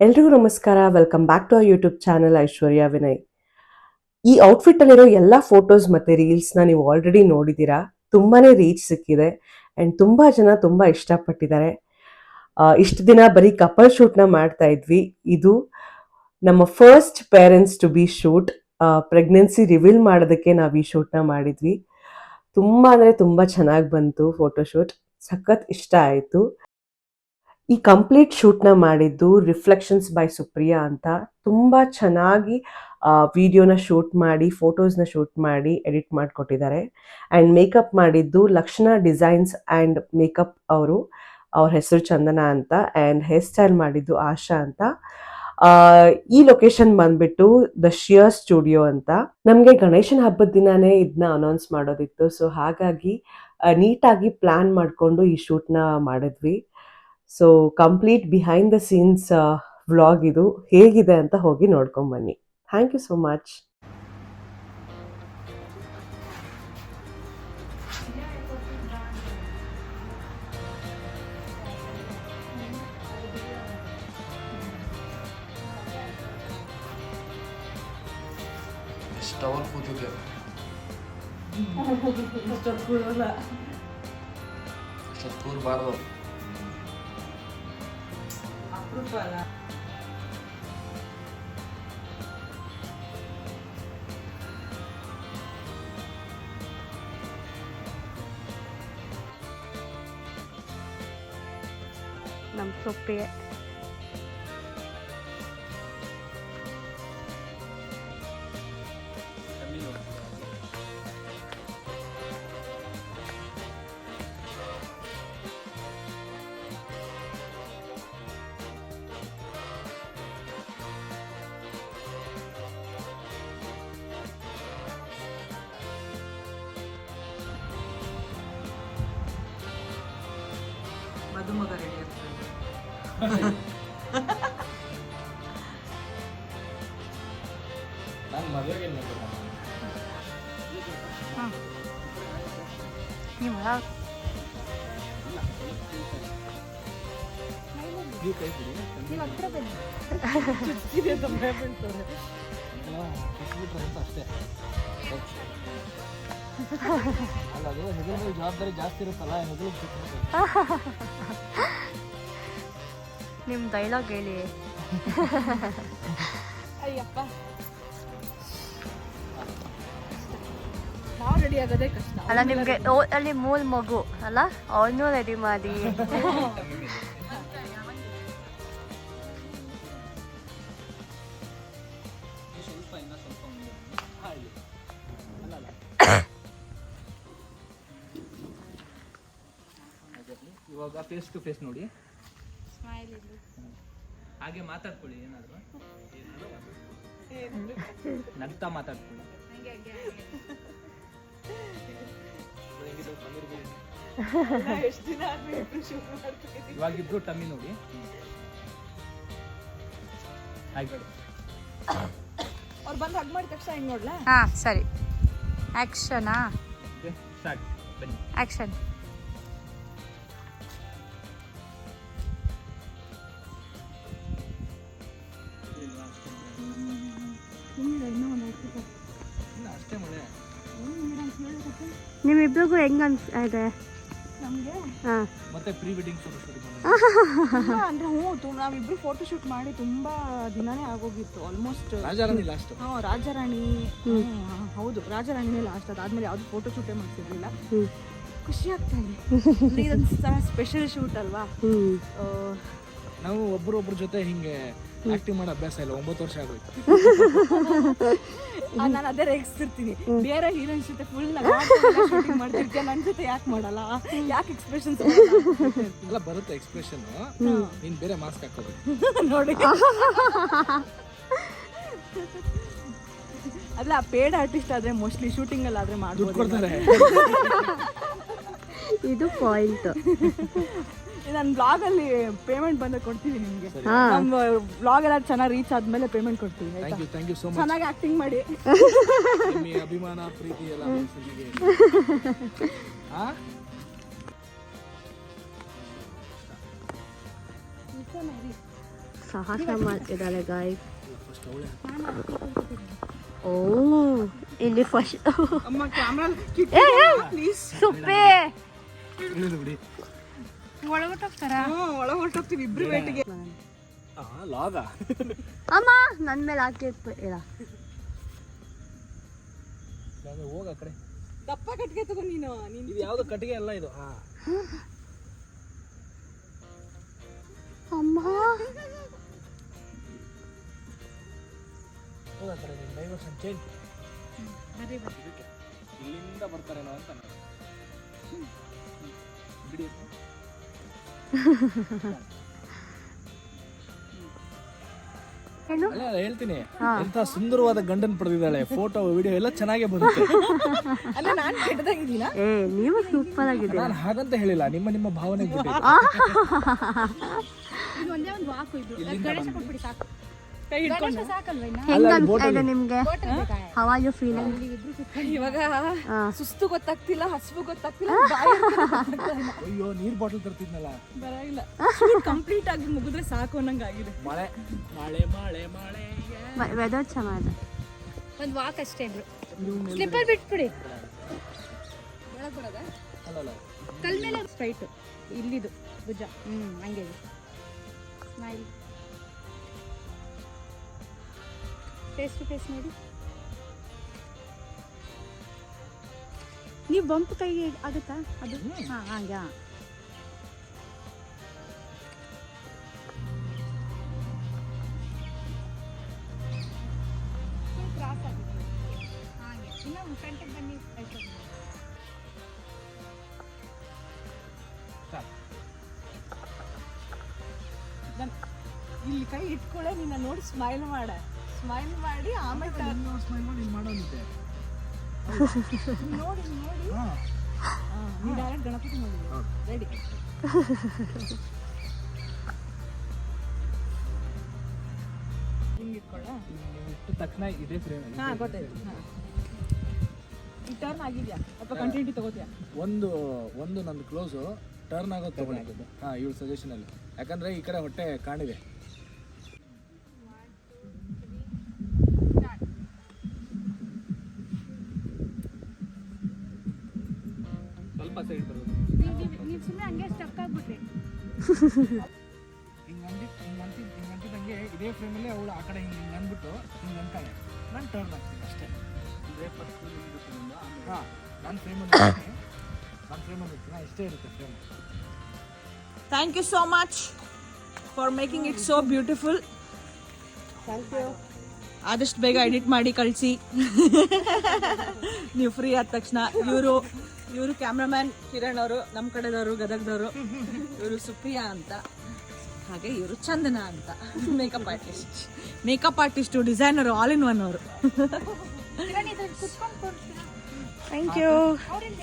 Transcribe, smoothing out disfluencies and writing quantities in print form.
ಎಲ್ರಿಗೂ ನಮಸ್ಕಾರ. Welcome back to our YouTube channel Aishwarya Vinay. ಈ ಔಟ್ಫಿಟ್ ಅಲ್ಲಿರೋ ಎಲ್ಲ ಫೋಟೋಸ್ ಮತ್ತೆ ರೀಲ್ಸ್ನ ನೀವು ಆಲ್ರೆಡಿ ನೋಡಿದ್ದೀರಾ. ತುಂಬಾನೇ ರೀಚ್ ಸಿಕ್ಕಿದೆ ಆ್ಯಂಡ್ ತುಂಬಾ ಜನ ತುಂಬಾ ಇಷ್ಟಪಟ್ಟಿದ್ದಾರೆ. ಇಷ್ಟು ದಿನ ಬರೀ ಕಪಲ್ ಶೂಟ್ನ ಮಾಡ್ತಾ ಇದ್ವಿ. ಇದು ನಮ್ಮ first parents to be shoot. Pregnancy reveal ಮಾಡೋದಕ್ಕೆ ನಾವು ಈ ಶೂಟ್ನ ಮಾಡಿದ್ವಿ. ತುಂಬ ಅಂದರೆ ತುಂಬ ಚೆನ್ನಾಗಿ ಬಂತು ಫೋಟೋಶೂಟ್. ಸಖತ್ ಇಷ್ಟ ಆಯಿತು. ಈ ಕಂಪ್ಲೀಟ್ ಶೂಟ್ನ ಮಾಡಿದ್ದು ರಿಫ್ಲೆಕ್ಷನ್ಸ್ ಬೈ ಸುಪ್ರಿಯಾ ಅಂತ. ತುಂಬ ಚೆನ್ನಾಗಿ ವಿಡಿಯೋನ ಶೂಟ್ ಮಾಡಿ, ಫೋಟೋಸ್ನ ಶೂಟ್ ಮಾಡಿ ಎಡಿಟ್ ಮಾಡಿಕೊಟ್ಟಿದ್ದಾರೆ. ಆ್ಯಂಡ್ ಮೇಕಪ್ ಮಾಡಿದ್ದು ಲಕ್ಷಣ ಡಿಸೈನ್ಸ್ ಆ್ಯಂಡ್ ಮೇಕಪ್ ಅವರು. ಅವ್ರ ಹೆಸರು ಚಂದನ ಅಂತ. ಆ್ಯಂಡ್ ಹೇರ್ ಸ್ಟೈಲ್ ಮಾಡಿದ್ದು ಆಶಾ ಅಂತ. ಈ ಲೊಕೇಶನ್ ಬಂದ್ಬಿಟ್ಟು ದ ಶಿಯರ್ ಸ್ಟುಡಿಯೋ ಅಂತ. ನಮಗೆ ಗಣೇಶನ ಹಬ್ಬದ ದಿನಾನೇ ಇದನ್ನ ಅನೌನ್ಸ್ ಮಾಡೋದಿತ್ತು. ಸೊ ಹಾಗಾಗಿ ನೀಟಾಗಿ ಪ್ಲ್ಯಾನ್ ಮಾಡಿಕೊಂಡು ಈ ಶೂಟ್ನ ಮಾಡಿದ್ವಿ. So complete behind the scenes vlog ಇದು. ಹೇಗಿದೆ ಅಂತ ಹೋಗಿ ನೋಡ್ಕೊಂಬನ್ನಿ. Thank you so much. Towel ಕೂತಿದೆ ಕೂರಬಾರ್ದು. ನಮ್ಮ ಸೊಪ್ಪಿಗೆ ಮದುಮಗ ರೆಡಿ ಆಗ್ತದೆ. ನಾನು ಮದುವೆಗೆ ನೀವು ನೀವು ಕೈ ಬಿಡಿ. ಹತ್ರ ಬನ್ನಿ. ಅಂತ ಅಷ್ಟೇ. ಅಲ್ಲ, ಅದು ಹೆಗಲ ಜವಾಬ್ದಾರಿ ಜಾಸ್ತಿ ಇರುತ್ತಲ್ಲ, ಹೆಗಲು ನಿಮ್ಮ ಡೈಲಾಗ್ ಹೇಳಿ. ಅಯ್ಯಪ್ಪ, ನಾವು ರೆಡಿ ಆಗೋದೇ ಕಷ್ಟ. ಅಲ್ಲ ನಿಮಗೆ ಅಲ್ಲಿ ಮೂಲ ಮಗು ಅಲ್ಲ, ಅವನು ರೆಡಿ ಮಾಡಿ. ಇವಾಗ ಫೇಸ್ ಟು ಫೇಸ್ ನೋಡಿ, ಹಾಗೆ ಮಾತಾಡ್ಕೊಳ್ಳಿ. ಏನಾದ್ರು ನಗ್ತಾ ಮಾತಾಡ್ಕೊಳ್ಳಿ. ಇವಾಗಿಬ್ರು ಟಮ್ಮಿ ನೋಡಿ. ಅವ್ರು ಬಂದು ಹಗ್ ಮಾಡಿದ ತಕ್ಷಣ ಹೆಂಗ್ ನೋಡ್ಲಾ? ಹಾ ಸರಿ. ಆಕ್ಷನಾ? ಸ್ಟಾರ್ಟ್. ಬನ್ನಿ. ಆಕ್ಷನ್. ಅಷ್ಟೇ ಮಳೆ. ನಿಮ್ಮಿಬ್ರಿಗೂ ಹೆಂಗ ಅನ್ಸಿದೆ? ನಮ್ಗೆ ಮತ್ತೆ ಪ್ರೀ ವೆಡ್ಡಿಂಗ್ ಫೋಟೋ ಶೂಟ್ ಅಂದ್ರೆ ನಾವಿಬ್ರು ಫೋಟೋ ಶೂಟ್ ಮಾಡಿ ತುಂಬಾ ದಿನಾನೇ ಆಗೋಗಿತ್ತು. Almost Rajarani last. ರಾಜಾರಾಣಿ. ಹೌದು, ರಾಜಾರಾಣಿನೇ ಲಾಸ್ಟ್. ಅದಾದ್ಮೇಲೆ ಯಾವ್ದು ಫೋಟೋ ಶೂಟೇ ಮಾಡ್ತಿರ್ಲಿಲ್ಲ. ಖುಷಿ ಆಗ್ತಾ ಇದೆ. ಇದೊಂದು ಸ್ಪೆಷಲ್ ಶೂಟ್ ಅಲ್ವಾ. ನಾವು ಒಬ್ರೊಬ್ರ ಜೊತೆ ಹಿಂಗೆ ಆಕ್ಟಿಂಗ್ ಮಾಡೋ ಅಭ್ಯಾಸ ಇಲ್ಲ. 9 ವರ್ಷ ಆಗೋಯ್ತು. ನಾನು ಅದೇ ರೇಗಿಸ್ತಿರ್ತೀನಿ. ಬೇರೆ ಹೀರೋಯಿನ್ಸ್ ಜೊತೆ ಫುಲ್ ಶೂಟಿಂಗ್ ಮಾಡ್ತಿರ್ತೀಯ, ನನ್ನ ಜೊತೆ ಯಾಕೆ ಮಾಡಲ್ಲ, ಯಾಕೆ ಎಕ್ಸ್ಪ್ರೆಷನ್ಸ್ ಎಲ್ಲ ಬರುತ್ತೆ ಎಕ್ಸ್ಪ್ರೆಷನ್. ನೀನ್ ಬೇರೆ ಮಾಸ್ಕ್ ಹಾಕೋಬೇಕು ನೋಡಿ. ಅಲ್ಲ, ಪೇಡ್ ಆರ್ಟಿಸ್ಟ್ ಆದ್ರೆ ಮೋಸ್ಟ್ಲಿ ಶೂಟಿಂಗ್ ಅಲ್ಲಿ ಆದ್ರೆ ಮಾಡ್ಕೊಡ್ತಾರೆ. ಇದು ಪಾಯಿಂಟ್. ನನ್ನ ಬ್ಲಾಗ್ ಅಲ್ಲಿ ಪೇಮೆಂಟ್ ಬಂದ ಕೊಡ್ತೀವಿ ನಿಮ್ಗೆ. ನಮ್ಮ ಬ್ಲಾಗ್ ಎಲ್ಲ ಚೆನ್ನಾಗಿ ರೀಚ್ ಆದ್ಮೇಲೆ ಪೇಮೆಂಟ್ ಕೊಡ್ತೀವಿ. Thank you so much. ಚೆನ್ನಾಗಿ ಆಕ್ಟಿಂಗ್ ಮಾಡಿ. ನಿಮ್ಮ ಅಭಿಮಾನ ಪ್ರೀತಿ ಎಲ್ಲ ಸಾಹಸ ಮಾಡ್ತಿದ್ದಾಳೆ ಗಾಯ್. ಫಸ್ಟ್ ಅವಳೆ ಓ ಇಲ್ಲಿ ಫಸ್ಟ್ ಅಮ್ಮ ಕ್ಯಾಮ್ರಾ ಪ್ಲೀಸ್ ಸುಪ್ಪಿ ಇಳಿದು ಬಿಡಿ. ಒಳಗೊಟ್ಟೋಗ್ತಾರ. ಒಳಗೆ ಹೊರಟೋಗ್ತೀವಿ ಇಬ್ರು ವೇಟಿಗೆ. ಲಾಗ ಅಮ್ಮ ನನ್ನ ಮೇಲೆ ಹಾಕಿ ಇಲ್ಲ ಹೋಗ ಆ ಕಡೆ. ದಪ್ಪ ಕಟ್ಗೆ ತಗೋ ನೀನು. ಇದು ಯಾವ್ದು ಕಟ್ಟಿಗೆ ಅಲ್ಲ ಇದು. ಅಮ್ಮ ಹೋಗ ಆ ಕಡೆ. Diversion change. ಇಲ್ಲಿಂದ ಬರ್ತಾರೇನೋ ಅಂತ ಬಿಡಿ. ಅಲ್ಲ ಹೇಳ್ತೀನಿ, ಎಂತ ಸುಂದರವಾದ ಗಂಡನ್ ಪಡೆದಿದ್ದಾಳೆ. ಫೋಟೋ ವಿಡಿಯೋ ಎಲ್ಲ ಚೆನ್ನಾಗೇ ಬರುತ್ತೆ. ಅಲ್ಲ ನಾನು ಕೆಟ್ಟದಾಗಿದ್ದೀನಾ? ಏ ನೀವು ಸೂಪರ್ ಆಗಿದ್ದೀರಾ. ನಾನು ಹಾಗಂತ ಹೇಳಿಲ್ಲ, ನಿಮ್ಮ ನಿಮ್ಮ ಭಾವನೆ ಹೆಂಗನ್ಸ್ತಾ ನಿಮ್ಗೆ? How are you feeling? ಇವಾಗ ಸುಸ್ತು ಗೊತ್ತಾಗ್ತಿಲ್ಲ, ಹಸಿವು ಗೊತ್ತಾಗ್ತಿಲ್ಲ. ಅಯ್ಯೋ ನೀರ್ ಬಾಟಲ್ ತರ್ತಿದ್ನಲ್ಲ. ಬರಲ್ಲ. ಕಂಪ್ಲೀಟ್ ಆಗಿ ಮುಗಿದ್ರೆ ಸಾಕು ಅನ್ನಂಗಾಗಿದೆ. ಮಳೆ ಮಳೆ ಮಳೆ ಮಳೆ. ವೆದರ್ ಚೆನ್ನಾಗಿದೆ. ಒಂದು ವಾಕ್ ಅಷ್ಟೇ ಇಬ್ರು. ಸ್ಲಿಪ್ಪರ್ ಬಿಟ್ಬಿಡಿ. ಅಲ್ಲ ಕಲ್ ಮೇಲೆ ಸ್ಟ್ರೈಟ್ ಇಲ್ಲಿದು ಭುಜ. ಹಂಗೆ ಸ್ಮೈಲ್. ಫೇಸ್ ಟು ಫೇಸ್ ನೋಡಿ. ನೀವು ಬಂಪ್ ಕೈಗೆ ಆಗುತ್ತಾ ಅದು? ಹಾಂ ಹಾಗೆ. ಕ್ರಾಸ್ ಆಗುತ್ತೆ ಹಾಗೆ. ಇನ್ನು ಫ್ರಂಟಿಗೆ ಬನ್ನಿ. ಇಲ್ಲಿ ಕೈ ಇಟ್ಕೊಳ್ಳೆ, ನಿನ್ನ ನೋಡಿ ಸ್ಮೈಲ್ ಮಾಡಿ ಆಮೇಲೆ ಸ್ಮೈಲ್ ಮಾಡಿ ಮಾಡೋದಿದೆ. ನೋಡಿ ನೀ ಡೈರೆಕ್ಟ್ ಗಣಪತಿ ನೋಡಿ. ರೆಡಿ. ಹಿಂಗೆ ಇಟ್ಕೊಳ್ಳ. ಇಟ್ಟು ತಕ್ಷಣ ಇದೇ ಫ್ರೇಮ್. ಹಾಂ ಗೊತ್ತಾಯ್ತು. ಈ ಟರ್ನ್ ಆಗಿದ್ಯಾ ಅಥವಾ ಕಂಟಿನ್ಯೂಟಿ ತಗೋತೀಯಾ? ಒಂದು ನಂದು ಕ್ಲೋಸು ಟರ್ನ್ ಆಗೋದು ತಗೊಳ್ಳಿ. ಹಾಂ ಇವಳು ಸಜೆಷನ್ ಅಲ್ಲಿ, ಯಾಕಂದ್ರೆ ಈ ಕಡೆ ಹೊಟ್ಟೆ ಕಾಣಿದೆ. ಸ್ವಲ್ಪ ಸೈಡ್ ಬರೋದು. ನೀವು ಸುಮ್ಮನೆ ಹಂಗೆ ಸ್ಟಕ್ ಆಗ್ಬಿಟ್ರಿ. ಹಿಂಗಂತಿದ್ದಂಗೆ ಇದೇ ಫ್ರೇಮಲ್ಲಿ ಅವಳು ಆ ಕಡೆ ಹಿಂಗೆ ಅಂದ್ಬಿಟ್ಟು ಹಿಂಗೆ ಅಂತಾಳೆ. ನಾನು ಟರ್ನ್ ಆಗ್ತೀನಿ ಅಷ್ಟೇ. ಇದೇ ಫಸ್ಟ್ ಹಾಂ ನಾನು ಫ್ರೇಮಲ್ಲಿ ಇರ್ತೀನಿ. ಇಷ್ಟೇ ಇರುತ್ತೆ frame. Thank you so much for making it so beautiful. Thank you. ಆದಷ್ಟು ಬೇಗ ಎಡಿಟ್ ಮಾಡಿ ಕಳಿಸಿ. ನೀವು ಫ್ರೀ ಆದ ತಕ್ಷಣ. ಇವರು ಕ್ಯಾಮ್ರಾಮ್ಯಾನ್ ಕಿರಣ್ ಅವರು, ನಮ್ಮ ಕಡೆದವರು ಗದಗದವರು. ಇವರು ಸುಪ್ರಿಯಾ ಅಂತ, ಹಾಗೆ ಇವರು ಚಂದನ ಅಂತ makeup artist, designer, all in one ಅವರು. ಕುತ್ಕೊಂಡು ಥ್ಯಾಂಕ್ ಯು. ಅವ್ರೇನು